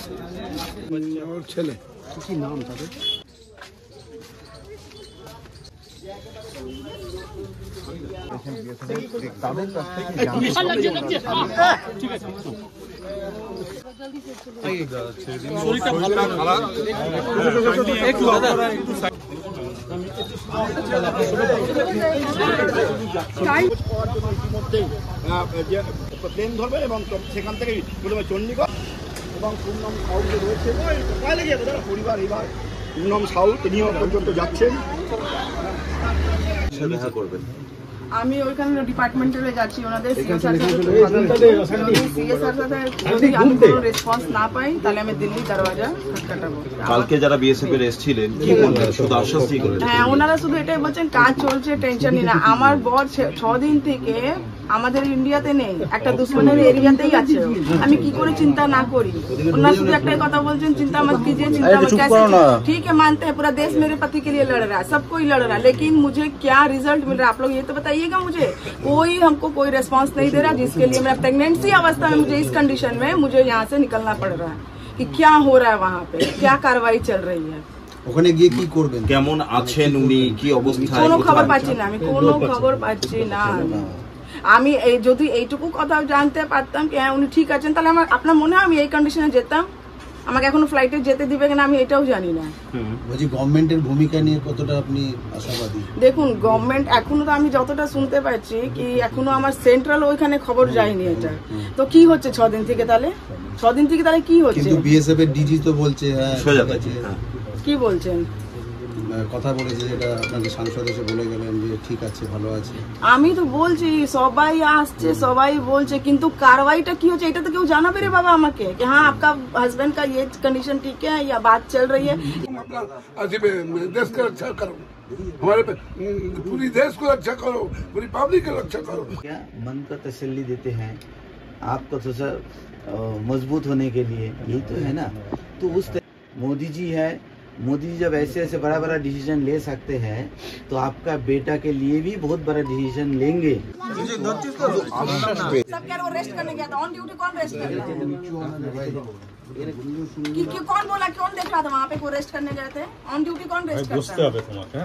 ওর ছেলে। কি নাম তাদের? তাদের কাছ থেকে প্লেন ধরবে এবং সেখান থেকে চণ্ডীগড় এবং পূর্ণম সাউ যে রয়েছে পরিবার এইবার পূর্ণম সাউ তিনিও পর্যন্ত যাচ্ছেন। করবেন আমি ওইখানে ডিপার্টমেন্টালে যাচ্ছি ওনাদের সিএসআর সাথে যদি আমি কোনো রেসপন্স না পাই তাহলে আমি দিল্লি দরওয়াজা খটখটাবো। কালকে যারা বিএসএফ এর এসেছিলেন কি বললেন? শুধু আশ্বাস দিয়ে গেলেন? হ্যাঁ, ওনারা শুধু এটাই বলছেন কাজ চলছে, টেনশন নিন না। আমার বর 6 দিন থেকে আমাদের ইন্ডিয়াতে নেই, একটা দুশ্মনের এরিয়াতেই আছে। আমি কি করে চিন্তা না করি? ওনারা শুধু একটাই কথা বলছেন चिंता मत कीजिए, चिंता मत कैसे। ठीक है, मानते हैं पूरा देश मेरे पति के लिए लड़ रहा है, सब कोई लड़ रहा है, लेकिन मुझे क्या रिजल्ट मिल रहा है आप लोग ये तो बताइएगा मुझे। कोई हमको कोई रेस्पॉन्स नहीं दे रहा, जिसके लिए मेरा प्रेगनेंसी अवस्था में मुझे इस कंडीशन में मुझे यहाँ से निकलना पड़ रहा है कि क्या हो रहा है वहाँ पे, क्या कार्रवाई चल रही है। ওখানে গিয়ে কি করবেন? কেমন আছেন উনি, কি অবস্থায়? কোনো খবর পাচ্ছি না, আমি কোনো খবর পাচ্ছি না। আমি এই যদি এইটুকু কথা জানতে পারতাম কি হ্যাঁ উনি ঠিক আছেন, তাহলে আমার আপনার মনে হয় আমি এই কন্ডিশনে যেতাম? আমাকে এখনো ফ্লাইটে যেতে দিবে কিনা আমি এটাও জানি না। বলছি গভর্নমেন্টের ভূমিকা নিয়ে কতটা আপনি আশাবাদী? দেখুন, গভর্নমেন্ট এখনো তো আমি যতটা শুনতে পাচ্ছি কি এখনো আমার সেন্ট্রাল ওইখানে খবর যায়নি এটা। তো কি হচ্ছে 6 দিন থেকে? তাহলে 6 দিন থেকে তাহলে কি হচ্ছে? কিন্তু বিএসএফ এর ডিজি তো বলছে হ্যাঁ কি বলছেন? কথা বলেছে যেটা আপনাদের সাংসদ এসে বলে গেলেন যে ঠিক আছে, ভালো আছে। আমি তো বলছি সবাই আসছে, সবাই বলছে, কিন্তু কারवाईটা কি হচ্ছে এটা তো কেউ জানাবে রে বাবা আমাকে कि हाँ आपका हस्बैंड का ये कंडीशन ठीक है या बात चल रही है। देश का रक्षा करो, हमारे पूरी देश को रक्षा करो, पूरी पब्लिक की रक्षा करो। क्या मन का तसल्ली देते हैं आपको थोड़ा मजबूत होने के लिए, यही तो है ना। तो उस मोदी जी है, मोदी जी जब ऐसे ऐसे बड़ा बड़ा डिसीजन ले सकते हैं तो आपका बेटा के लिए भी बहुत बड़ा डिसीजन लेंगे। सब कह रहे रेस्ट करने गया था, ऑन ड्यूटी कौन रेस्ट कर रहा है? कौन बोला, कौन देख रहा था वहाँ पे कोई रेस्ट करने गए थे? ऑन ड्यूटी कौन रेस्ट करता है?